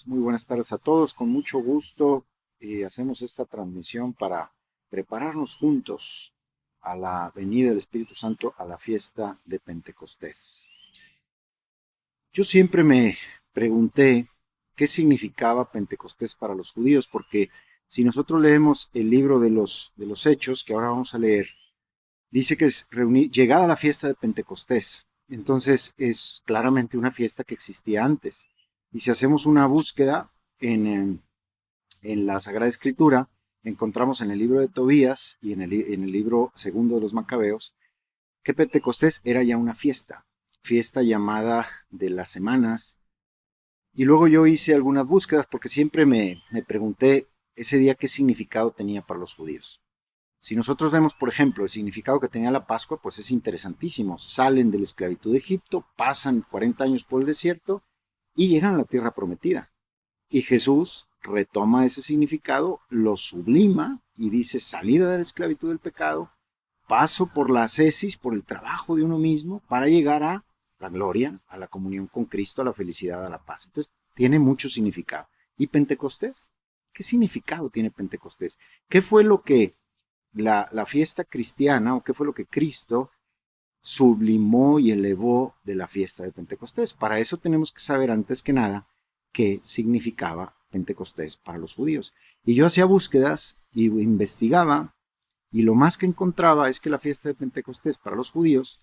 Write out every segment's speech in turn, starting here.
muy buenas tardes a todos. Con mucho gusto hacemos esta transmisión para prepararnos juntos a la venida del Espíritu Santo a la fiesta de Pentecostés. Yo siempre me pregunté qué significaba Pentecostés para los judíos, porque si nosotros leemos el libro de los Hechos, que ahora vamos a leer, dice que es llegada la fiesta de Pentecostés. Entonces es claramente una fiesta que existía antes. Y si hacemos una búsqueda en la Sagrada Escritura, encontramos en el libro de Tobías y en el libro segundo de los Macabeos que Pentecostés era ya una fiesta llamada de las semanas. Y luego yo hice algunas búsquedas porque siempre me pregunté ese día qué significado tenía para los judíos. Si nosotros vemos, por ejemplo, el significado que tenía la Pascua, pues es interesantísimo. Salen de la esclavitud de Egipto, pasan 40 años por el desierto y llegan a la tierra prometida. Y Jesús retoma ese significado, lo sublima y dice salida de la esclavitud del pecado, paso por la ascesis, por el trabajo de uno mismo, para llegar a la gloria, a la comunión con Cristo, a la felicidad, a la paz. Entonces, tiene mucho significado. ¿Y Pentecostés? ¿Qué significado tiene Pentecostés? ¿Qué fue lo que la fiesta cristiana, o qué fue lo que Cristo sublimó y elevó de la fiesta de Pentecostés? Para eso tenemos que saber antes que nada qué significaba Pentecostés para los judíos. Y yo hacía búsquedas y investigaba, y lo más que encontraba es que la fiesta de Pentecostés para los judíos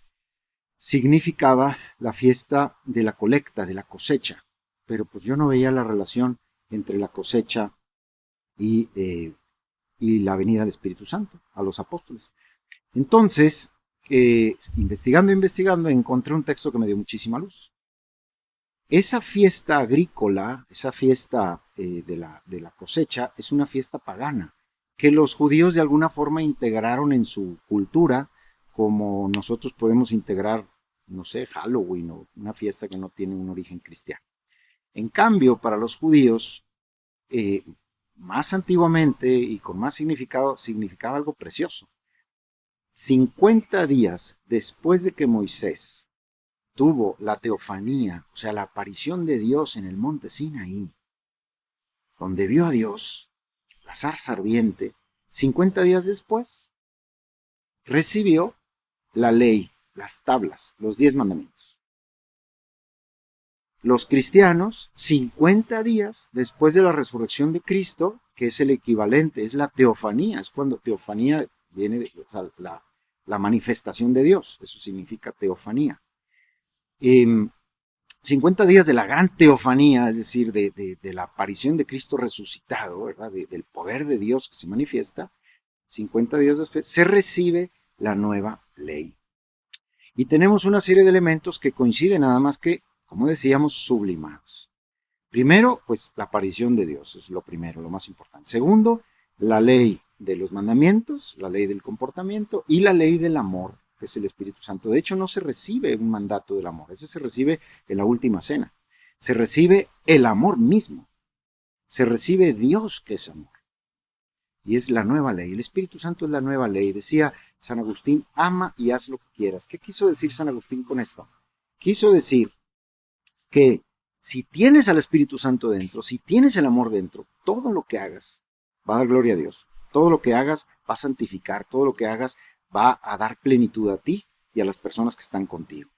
significaba la fiesta de la colecta, de la cosecha. Pero pues yo no veía la relación entre la cosecha y la venida del Espíritu Santo a los apóstoles. Entonces, investigando, encontré un texto que me dio muchísima luz. Esa fiesta agrícola, esa fiesta de la cosecha, es una fiesta pagana, que los judíos de alguna forma integraron en su cultura, como nosotros podemos integrar, no sé, Halloween o una fiesta que no tiene un origen cristiano. En cambio, para los judíos, más antiguamente y con más significado, significaba algo precioso. 50 días después de que Moisés tuvo la teofanía, o sea, la aparición de Dios en el monte Sinaí, donde vio a Dios, la zarza ardiente, 50 días después recibió la ley, las tablas, los 10 mandamientos. Los cristianos, 50 días después de la resurrección de Cristo, que es el equivalente, es la teofanía, es cuando teofanía viene de, o sea, la manifestación de Dios, eso significa teofanía. 50 días de la gran teofanía, es decir, de la aparición de Cristo resucitado, ¿verdad? Del poder de Dios que se manifiesta, 50 días después se recibe la nueva ley. Y tenemos una serie de elementos que coinciden, nada más que, como decíamos, sublimados. Primero, pues la aparición de Dios, es lo primero, lo más importante. Segundo, la ley de los mandamientos, la ley del comportamiento y la ley del amor, que es el Espíritu Santo. De hecho, no se recibe un mandato del amor, ese se recibe en la última cena. Se recibe el amor mismo, se recibe Dios que es amor. Y es la nueva ley, el Espíritu Santo es la nueva ley. Decía San Agustín, ama y haz lo que quieras. ¿Qué quiso decir San Agustín con esto? Quiso decir que si tienes al Espíritu Santo dentro, si tienes el amor dentro, todo lo que hagas va a dar gloria a Dios. Todo lo que hagas va a santificar, todo lo que hagas va a dar plenitud a ti y a las personas que están contigo.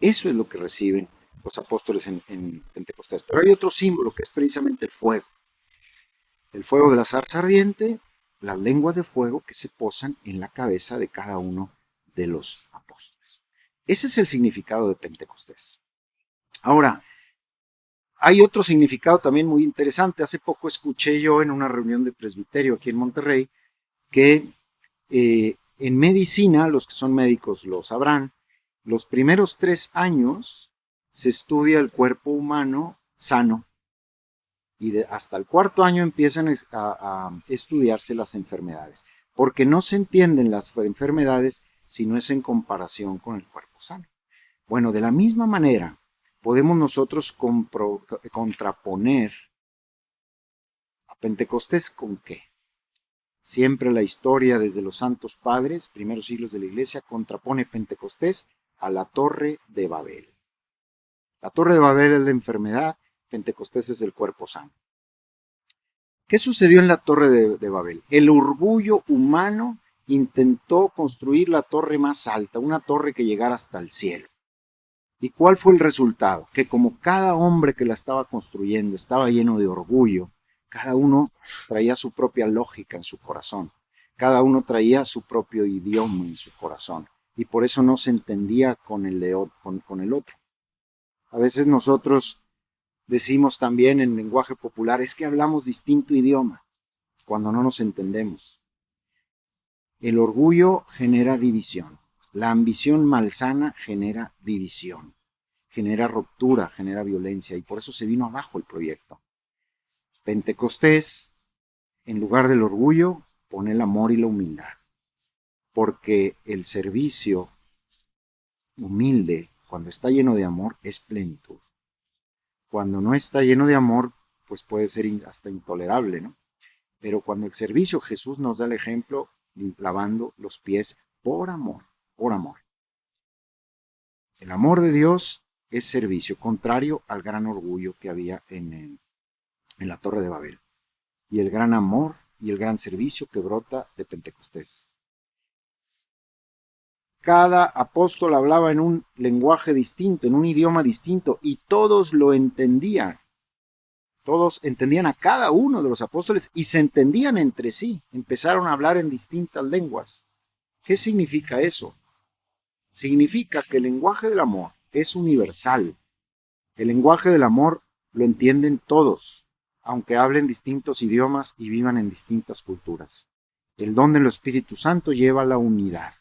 Eso es lo que reciben los apóstoles en Pentecostés. Pero hay otro símbolo que es precisamente el fuego. El fuego de la zarza ardiente, las lenguas de fuego que se posan en la cabeza de cada uno de los apóstoles. Ese es el significado de Pentecostés. Ahora, hay otro significado también muy interesante. Hace poco escuché yo en una reunión de presbiterio aquí en Monterrey que en medicina, los que son médicos lo sabrán, los primeros 3 años se estudia el cuerpo humano sano y hasta el 4.º año empiezan a estudiarse las enfermedades, porque no se entienden las enfermedades si no es en comparación con el cuerpo sano. Bueno, de la misma manera, podemos nosotros contraponer a Pentecostés con qué. Siempre la historia desde los santos padres, primeros siglos de la iglesia, contrapone Pentecostés a la Torre de Babel. La Torre de Babel es la enfermedad Pentecostés es el cuerpo sano. ¿Qué sucedió en la Torre de Babel? El orgullo humano intentó construir la torre más alta, una torre que llegara hasta el cielo. ¿Y cuál fue el resultado? Que como cada hombre que la estaba construyendo estaba lleno de orgullo, cada uno traía su propia lógica en su corazón, cada uno traía su propio idioma en su corazón, y por eso no se entendía con el otro. A veces nosotros decimos también en lenguaje popular, es que hablamos distinto idioma, cuando no nos entendemos. El orgullo genera división. La ambición malsana genera división, genera ruptura, genera violencia, y por eso se vino abajo el proyecto. Pentecostés, en lugar del orgullo, pone el amor y la humildad, porque el servicio humilde, cuando está lleno de amor, es plenitud. Cuando no está lleno de amor, pues puede ser hasta intolerable, ¿no? Pero cuando el servicio, Jesús nos da el ejemplo lavando los pies por amor, por amor. El amor de Dios es servicio, contrario al gran orgullo que había en la Torre de Babel, y el gran amor y el gran servicio que brota de Pentecostés. Cada apóstol hablaba en un lenguaje distinto, en un idioma distinto, y todos lo entendían. Todos entendían a cada uno de los apóstoles y se entendían entre sí. Empezaron a hablar en distintas lenguas. ¿Qué significa eso? Significa que el lenguaje del amor es universal. El lenguaje del amor lo entienden todos, aunque hablen distintos idiomas y vivan en distintas culturas. El don del Espíritu Santo lleva a la unidad,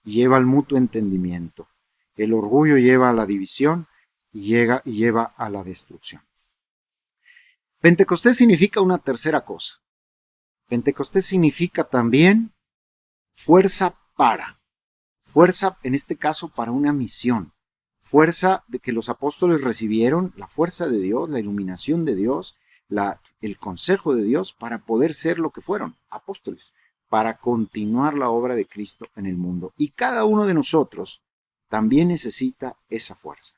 lleva al mutuo entendimiento. El orgullo lleva a la división y lleva a la destrucción. Pentecostés significa una tercera cosa. Pentecostés significa también fuerza en este caso para una misión. Fuerza de que los apóstoles recibieron, la fuerza de Dios, la iluminación de Dios, el consejo de Dios para poder ser lo que fueron, apóstoles, para continuar la obra de Cristo en el mundo. Y cada uno de nosotros también necesita esa fuerza.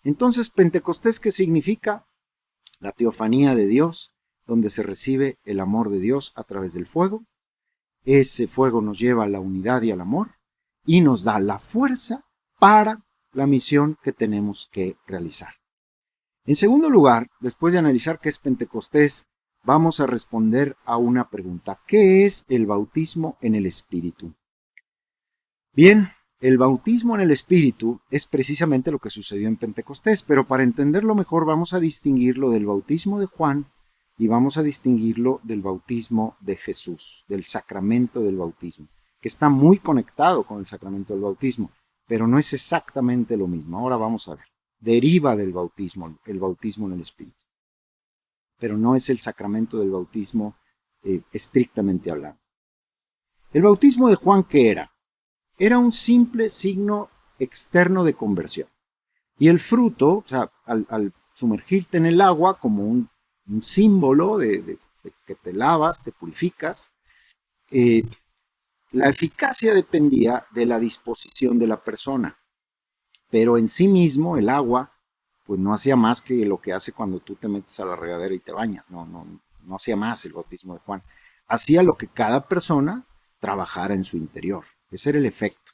Entonces, Pentecostés, ¿qué significa? La teofanía de Dios, donde se recibe el amor de Dios a través del fuego. Ese fuego nos lleva a la unidad y al amor y nos da la fuerza para la misión que tenemos que realizar. En segundo lugar, después de analizar qué es Pentecostés, vamos a responder a una pregunta. ¿Qué es el bautismo en el Espíritu? Bien, el bautismo en el Espíritu es precisamente lo que sucedió en Pentecostés, pero para entenderlo mejor vamos a distinguirlo del bautismo de Juan y vamos a distinguirlo del bautismo de Jesús, del sacramento del bautismo, que está muy conectado con el sacramento del bautismo, pero no es exactamente lo mismo. Ahora vamos a ver. Deriva del bautismo, el bautismo en el Espíritu, pero no es el sacramento del bautismo estrictamente hablando. El bautismo de Juan, ¿qué era? Era un simple signo externo de conversión. Y el fruto, o sea, al sumergirte en el agua como un símbolo de que te lavas, te purificas, la eficacia dependía de la disposición de la persona. Pero en sí mismo el agua pues no hacía más que lo que hace cuando tú te metes a la regadera y te bañas. No hacía más el bautismo de Juan. Hacía lo que cada persona trabajara en su interior. Ese era el efecto.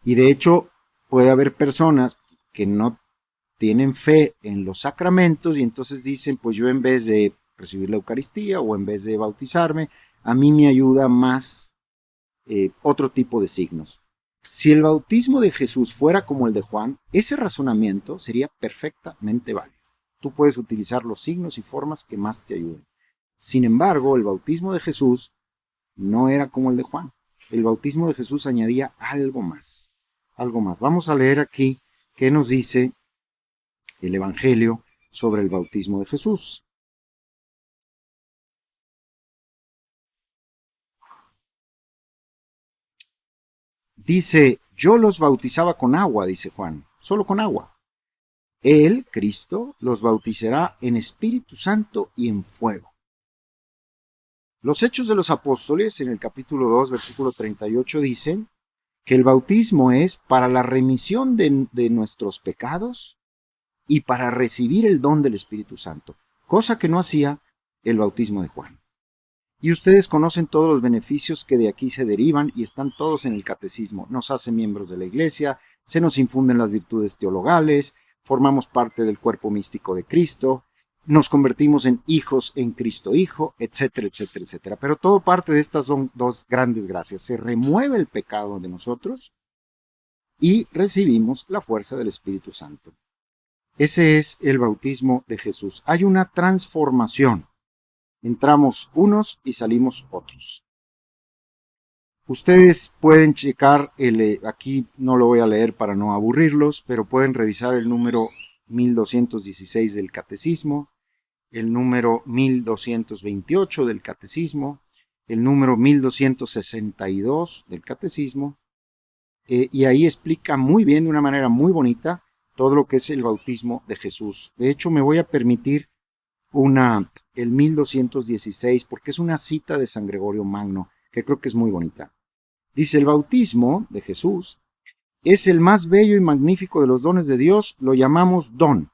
Y de hecho puede haber personas que no tienen fe en los sacramentos y entonces dicen, pues yo en vez de recibir la Eucaristía o en vez de bautizarme, a mí me ayuda más otro tipo de signos. Si el bautismo de Jesús fuera como el de Juan, ese razonamiento sería perfectamente válido. Tú puedes utilizar los signos y formas que más te ayuden. Sin embargo, el bautismo de Jesús no era como el de Juan. El bautismo de Jesús añadía algo más. Algo más. Vamos a leer aquí qué nos dice el Evangelio sobre el bautismo de Jesús. Dice, yo los bautizaba con agua, dice Juan, solo con agua. Él, Cristo, los bautizará en Espíritu Santo y en fuego. Los Hechos de los Apóstoles, en el capítulo 2, versículo 38, dicen que el bautismo es para la remisión de nuestros pecados y para recibir el don del Espíritu Santo, cosa que no hacía el bautismo de Juan. Y ustedes conocen todos los beneficios que de aquí se derivan y están todos en el catecismo. Nos hace miembros de la iglesia, se nos infunden las virtudes teologales, formamos parte del cuerpo místico de Cristo, nos convertimos en hijos en Cristo Hijo, etcétera, etcétera, etcétera. Pero todo parte de estas dos grandes gracias. Se remueve el pecado de nosotros y recibimos la fuerza del Espíritu Santo. Ese es el bautismo de Jesús. Hay una transformación. Entramos unos y salimos otros. Ustedes pueden checar, aquí no lo voy a leer para no aburrirlos, pero pueden revisar el número 1216 del Catecismo, el número 1228 del Catecismo, el número 1262 del Catecismo, y ahí explica muy bien, de una manera muy bonita, todo lo que es el bautismo de Jesús. De hecho, me voy a permitir el 1216, porque es una cita de San Gregorio Magno, que creo que es muy bonita. Dice, el bautismo de Jesús es el más bello y magnífico de los dones de Dios, lo llamamos don,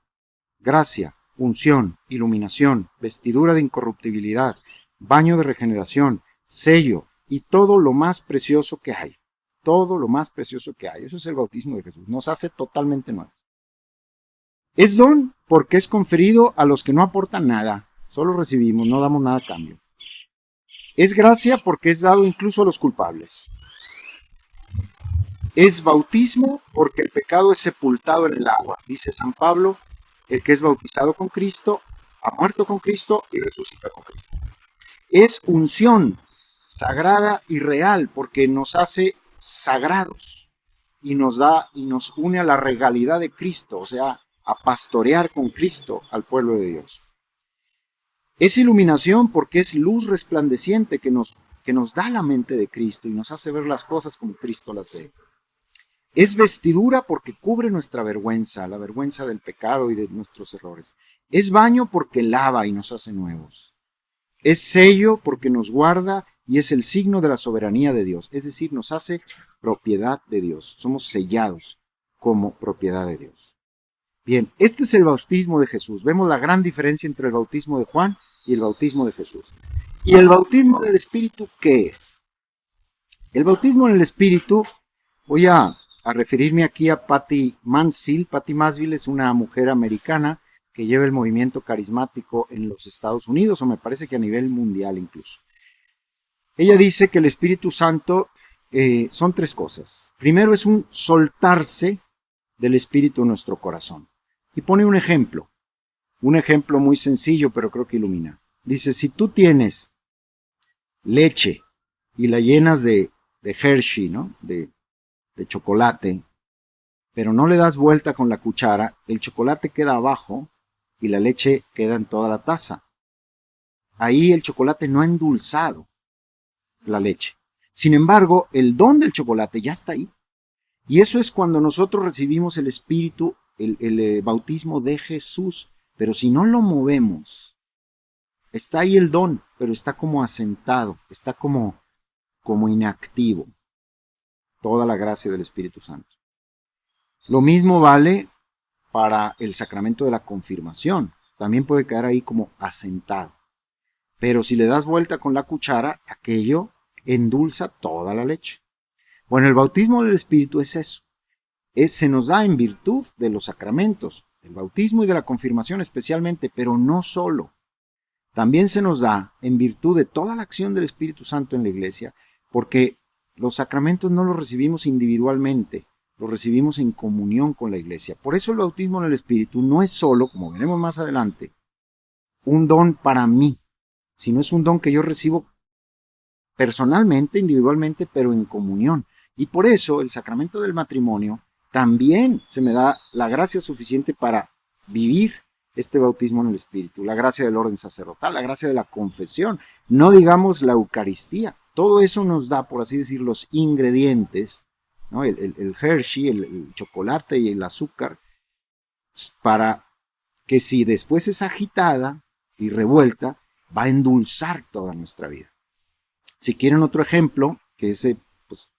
gracia, unción, iluminación, vestidura de incorruptibilidad, baño de regeneración, sello y todo lo más precioso que hay. Todo lo más precioso que hay. Eso es el bautismo de Jesús. Nos hace totalmente nuevos. Es don porque es conferido a los que no aportan nada. Solo recibimos, no damos nada a cambio. Es gracia porque es dado incluso a los culpables. Es bautismo porque el pecado es sepultado en el agua. Dice San Pablo, el que es bautizado con Cristo, ha muerto con Cristo y resucita con Cristo. Es unción sagrada y real porque nos hace sagrados y nos une a la regalidad de Cristo, o sea, a pastorear con Cristo al pueblo de Dios. Es iluminación porque es luz resplandeciente que nos da la mente de Cristo y nos hace ver las cosas como Cristo las ve. Es vestidura porque cubre nuestra vergüenza, la vergüenza del pecado y de nuestros errores. Es baño porque lava y nos hace nuevos. Es sello porque nos guarda y es el signo de la soberanía de Dios, es decir, nos hace propiedad de Dios. Somos sellados como propiedad de Dios. Bien, este es el bautismo de Jesús. Vemos la gran diferencia entre el bautismo de Juan y el bautismo de Jesús. ¿Y el bautismo del Espíritu qué es? El bautismo en el Espíritu, voy a referirme aquí a Patty Mansfield. Patty Mansfield es una mujer americana que lleva el movimiento carismático en los Estados Unidos, o me parece que a nivel mundial incluso. Ella dice que el Espíritu Santo son tres cosas. Primero es un soltarse del Espíritu en nuestro corazón. Y pone un ejemplo muy sencillo, pero creo que ilumina. Dice, si tú tienes leche y la llenas de Hershey, ¿no? de chocolate, pero no le das vuelta con la cuchara, el chocolate queda abajo y la leche queda en toda la taza. Ahí el chocolate no ha endulzado la leche. Sin embargo, el don del chocolate ya está ahí. Y eso es cuando nosotros recibimos el Espíritu, el bautismo de Jesús. Pero si no lo movemos, está ahí el don, pero está como asentado, está como inactivo. Toda la gracia del Espíritu Santo. Lo mismo vale para el sacramento de la confirmación. También puede quedar ahí como asentado. Pero si le das vuelta con la cuchara, aquello endulza toda la leche. Bueno, el bautismo del Espíritu es eso. Se nos da en virtud de los sacramentos, del bautismo y de la confirmación especialmente, pero no solo. También se nos da en virtud de toda la acción del Espíritu Santo en la iglesia, porque los sacramentos no los recibimos individualmente, los recibimos en comunión con la iglesia. Por eso el bautismo en el Espíritu no es solo, como veremos más adelante, un don para mí, sino es un don que yo recibo personalmente, individualmente, pero en comunión. Y por eso el sacramento del matrimonio también se me da la gracia suficiente para vivir este bautismo en el Espíritu, la gracia del orden sacerdotal, la gracia de la confesión, no digamos la Eucaristía. Todo eso nos da, por así decir, los ingredientes, ¿no? el Hershey, el chocolate y el azúcar, para que si después es agitada y revuelta, va a endulzar toda nuestra vida. Si quieren otro ejemplo, que ese, pues,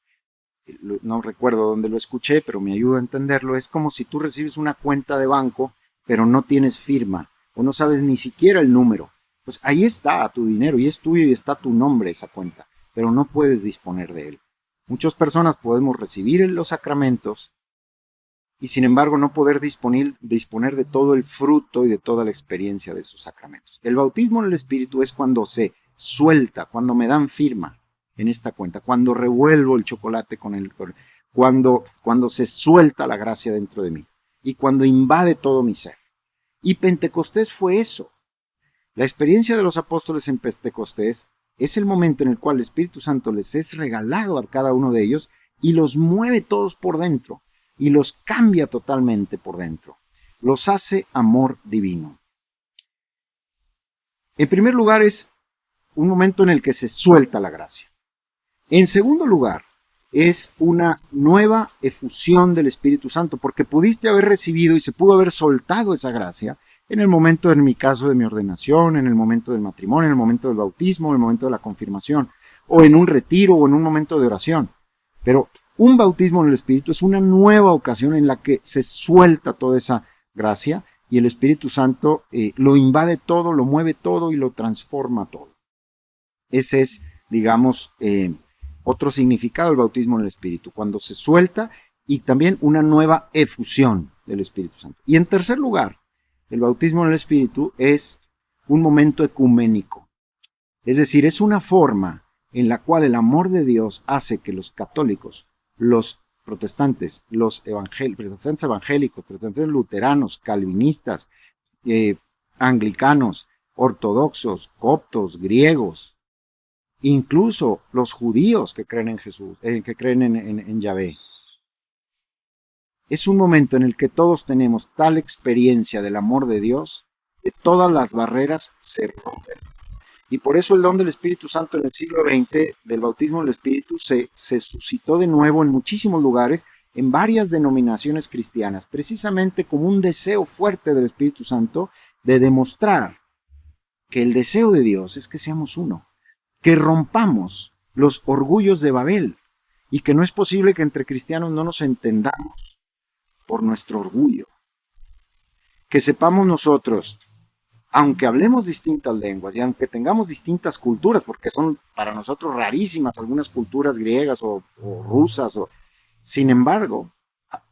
no recuerdo dónde lo escuché, pero me ayuda a entenderlo, es como si tú recibes una cuenta de banco, pero no tienes firma o no sabes ni siquiera el número, pues ahí está tu dinero y es tuyo y está tu nombre esa cuenta, pero no puedes disponer de él. Muchas personas podemos recibir los sacramentos y sin embargo no poder disponer de todo el fruto y de toda la experiencia de esos sacramentos. El bautismo en el Espíritu es cuando se suelta, cuando me dan firma en esta cuenta, cuando revuelvo el chocolate cuando se suelta la gracia dentro de mí y cuando invade todo mi ser. Y Pentecostés fue eso. La experiencia de los apóstoles en Pentecostés es el momento en el cual el Espíritu Santo les es regalado a cada uno de ellos y los mueve todos por dentro y los cambia totalmente por dentro. Los hace amor divino. En primer lugar es un momento en el que se suelta la gracia. En segundo lugar, es una nueva efusión del Espíritu Santo, porque pudiste haber recibido y se pudo haber soltado esa gracia en el momento, en mi caso, de mi ordenación, en el momento del matrimonio, en el momento del bautismo, en el momento de la confirmación, o en un retiro, o en un momento de oración. Pero un bautismo en el Espíritu es una nueva ocasión en la que se suelta toda esa gracia y el Espíritu Santo lo invade todo, lo mueve todo y lo transforma todo. Ese es, digamos, otro significado del bautismo en el Espíritu, cuando se suelta y también una nueva efusión del Espíritu Santo. Y en tercer lugar, el bautismo en el Espíritu es un momento ecuménico. Es decir, es una forma en la cual el amor de Dios hace que los católicos, los protestantes, los protestantes evangélicos, protestantes luteranos, calvinistas, anglicanos, ortodoxos, coptos, griegos, incluso los judíos que creen en Jesús, que creen en Yahvé. Es un momento en el que todos tenemos tal experiencia del amor de Dios que todas las barreras se rompen. Y por eso el don del Espíritu Santo en el siglo XX, del bautismo del Espíritu, se suscitó de nuevo en muchísimos lugares, en varias denominaciones cristianas, precisamente como un deseo fuerte del Espíritu Santo de demostrar que el deseo de Dios es que seamos uno, que rompamos los orgullos de Babel y que no es posible que entre cristianos no nos entendamos por nuestro orgullo. Que sepamos nosotros, aunque hablemos distintas lenguas y aunque tengamos distintas culturas, porque son para nosotros rarísimas algunas culturas griegas o rusas, sin embargo,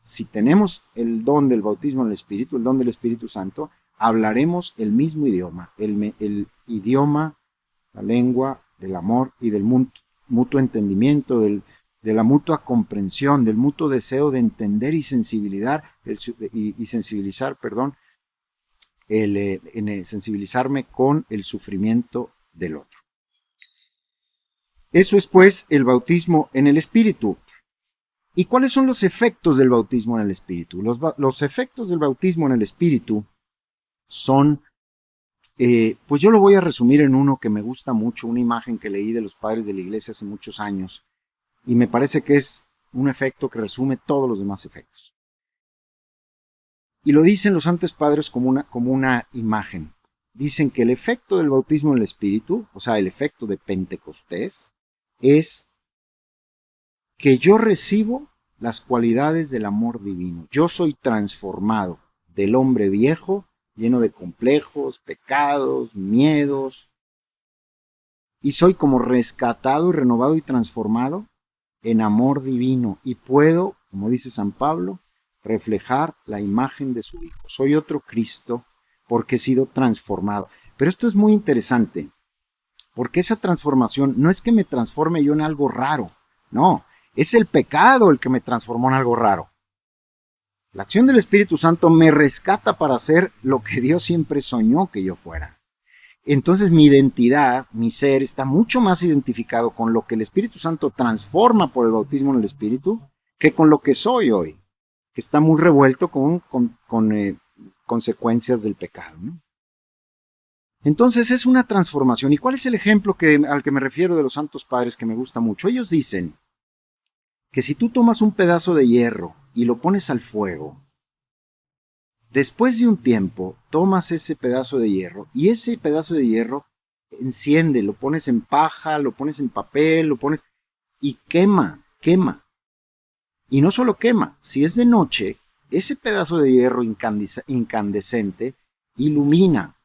si tenemos el don del bautismo en el Espíritu, el don del Espíritu Santo, hablaremos el mismo idioma, el idioma, la lengua del amor y del mutuo entendimiento, de la mutua comprensión, del mutuo deseo de entender y sensibilizar, sensibilizarme con el sufrimiento del otro. Eso es pues el bautismo en el Espíritu. ¿Y cuáles son los efectos del bautismo en el Espíritu? Los efectos del bautismo en el Espíritu son, pues yo lo voy a resumir en uno que me gusta mucho, una imagen que leí de los padres de la iglesia hace muchos años, y me parece que es un efecto que resume todos los demás efectos. Y lo dicen los santos padres como una imagen. Dicen que el efecto del bautismo en el Espíritu, o sea, el efecto de Pentecostés, es que yo recibo las cualidades del amor divino. Yo soy transformado del hombre viejo, lleno de complejos, pecados, miedos, y soy como rescatado y renovado y transformado en amor divino, y puedo, como dice San Pablo, reflejar la imagen de su Hijo. Soy otro Cristo porque he sido transformado. Pero esto es muy interesante, porque esa transformación no es que me transforme yo en algo raro, no, es el pecado el que me transformó en algo raro. La acción del Espíritu Santo me rescata para ser lo que Dios siempre soñó que yo fuera. Entonces mi identidad, mi ser, está mucho más identificado con lo que el Espíritu Santo transforma por el bautismo en el Espíritu que con lo que soy hoy, que está muy revuelto con consecuencias del pecado, ¿no? Entonces es una transformación. ¿Y cuál es el ejemplo al que me refiero de los santos padres que me gusta mucho? Ellos dicen que si tú tomas un pedazo de hierro y lo pones al fuego, después de un tiempo tomas ese pedazo de hierro y ese pedazo de hierro enciende, lo pones en paja, lo pones en papel, lo pones y quema. Y no solo quema, si es de noche, ese pedazo de hierro incandescente ilumina.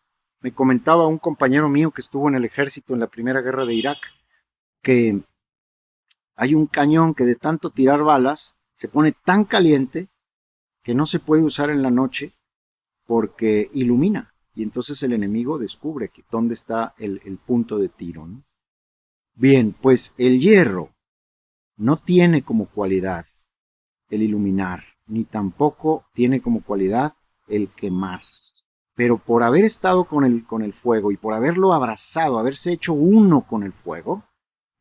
Me comentaba un compañero mío que estuvo en el ejército en la Primera Guerra de Irak, que hay un cañón que de tanto tirar balas se pone tan caliente que no se puede usar en la noche porque ilumina. Y entonces el enemigo descubre dónde está el punto de tiro, ¿no? Bien, pues el hierro no tiene como cualidad el iluminar, ni tampoco tiene como cualidad el quemar. Pero por haber estado con el fuego y por haberlo abrazado, haberse hecho uno con el fuego,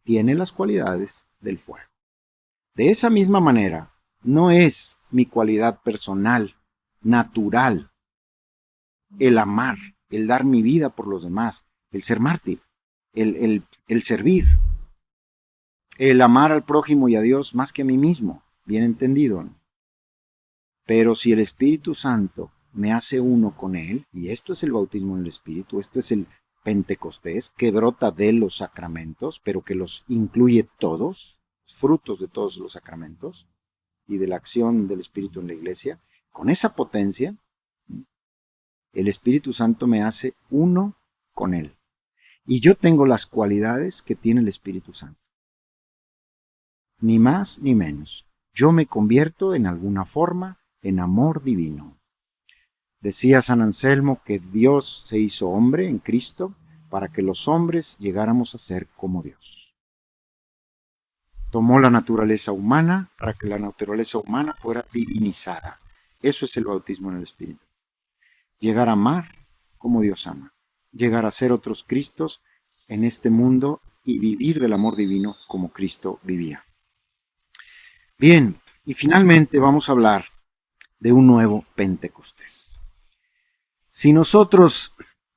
tiene las cualidades del fuego. De esa misma manera, no es mi cualidad personal, natural, el amar, el dar mi vida por los demás, el ser mártir, el servir, el amar al prójimo y a Dios más que a mí mismo, bien entendido, ¿no? Pero si el Espíritu Santo me hace uno con Él, y esto es el bautismo en el Espíritu, este es el Pentecostés, que brota de los sacramentos, pero que los incluye todos, frutos de todos los sacramentos, y de la acción del Espíritu en la Iglesia, con esa potencia, el Espíritu Santo me hace uno con Él. Y yo tengo las cualidades que tiene el Espíritu Santo. Ni más ni menos. Yo me convierto en alguna forma en amor divino. Decía San Anselmo que Dios se hizo hombre en Cristo para que los hombres llegáramos a ser como Dios. Tomó la naturaleza humana para que la naturaleza humana fuera divinizada. Eso es el bautismo en el Espíritu. Llegar a amar como Dios ama. Llegar a ser otros Cristos en este mundo y vivir del amor divino como Cristo vivía. Bien, y finalmente vamos a hablar de un nuevo Pentecostés. Si nosotros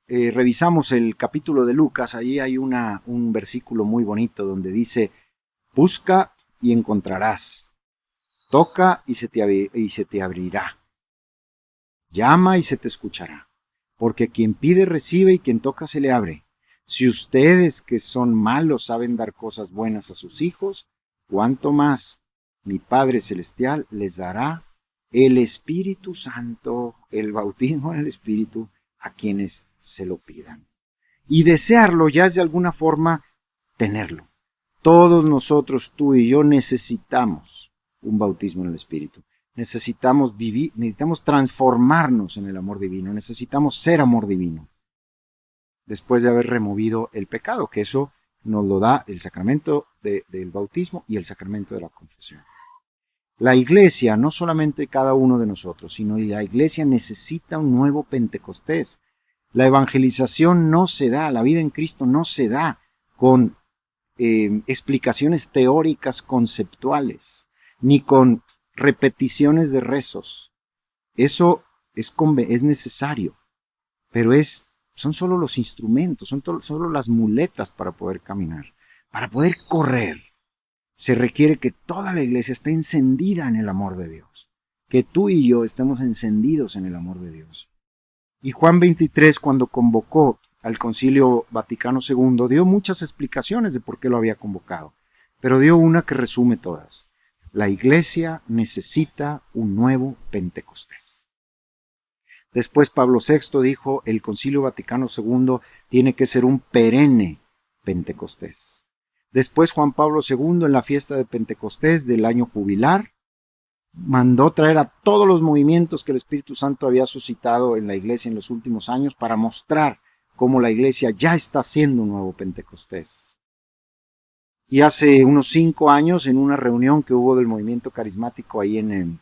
revisamos el capítulo de Lucas, allí hay un versículo muy bonito donde dice: busca y encontrarás, toca y se te abrirá, llama y se te escuchará, porque quien pide recibe y quien toca se le abre. Si ustedes que son malos saben dar cosas buenas a sus hijos, ¿cuánto más mi Padre Celestial les dará el Espíritu Santo, el bautismo en el Espíritu, a quienes se lo pidan? Y desearlo ya es de alguna forma tenerlo. Todos nosotros, tú y yo, necesitamos un bautismo en el Espíritu. Necesitamos vivir, necesitamos transformarnos en el amor divino, necesitamos ser amor divino. Después de haber removido el pecado, que eso nos lo da el sacramento del bautismo y el sacramento de la confesión. La Iglesia, no solamente cada uno de nosotros, sino la Iglesia necesita un nuevo Pentecostés. La evangelización no se da, la vida en Cristo no se da con explicaciones teóricas conceptuales, ni con repeticiones de rezos. Eso es necesario, pero son solo los instrumentos, son solo las muletas para poder caminar. Para poder correr, se requiere que toda la Iglesia esté encendida en el amor de Dios, que tú y yo estemos encendidos en el amor de Dios. Y Juan 23, cuando convocó al Concilio Vaticano II, dio muchas explicaciones de por qué lo había convocado, pero dio una que resume todas. La Iglesia necesita un nuevo Pentecostés. Después Pablo VI dijo: el Concilio Vaticano II tiene que ser un perenne Pentecostés. Después Juan Pablo II, en la fiesta de Pentecostés del año jubilar, mandó traer a todos los movimientos que el Espíritu Santo había suscitado en la Iglesia en los últimos años para mostrar cómo la Iglesia ya está haciendo un nuevo Pentecostés. Y hace unos 5 años, en una reunión que hubo del movimiento carismático ahí en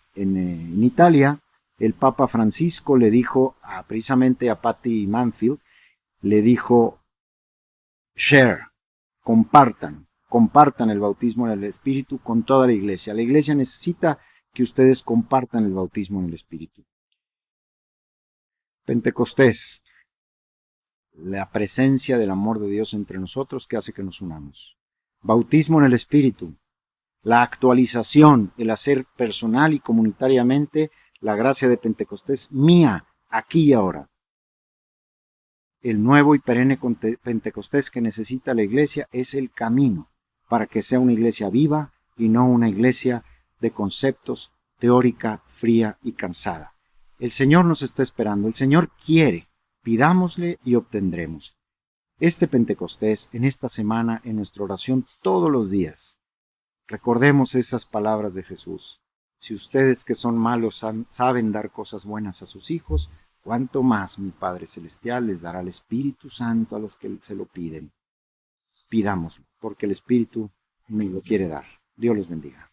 Italia, el Papa Francisco le dijo precisamente a Patty Manfield, le dijo: share, compartan el bautismo en el Espíritu con toda la Iglesia. La Iglesia necesita que ustedes compartan el bautismo en el Espíritu. Pentecostés, la presencia del amor de Dios entre nosotros que hace que nos unamos. Bautismo en el Espíritu, la actualización, el hacer personal y comunitariamente la gracia de Pentecostés mía, aquí y ahora. El nuevo y perenne Pentecostés que necesita la Iglesia es el camino para que sea una iglesia viva y no una iglesia de conceptos teórica, fría y cansada. El Señor nos está esperando, el Señor quiere, pidámosle y obtendremos. Este Pentecostés, en esta semana, en nuestra oración todos los días, recordemos esas palabras de Jesús. Si ustedes que son malos saben dar cosas buenas a sus hijos, cuánto más mi Padre Celestial les dará el Espíritu Santo a los que se lo piden. Pidámoslo, porque el Espíritu me lo quiere dar. Dios los bendiga.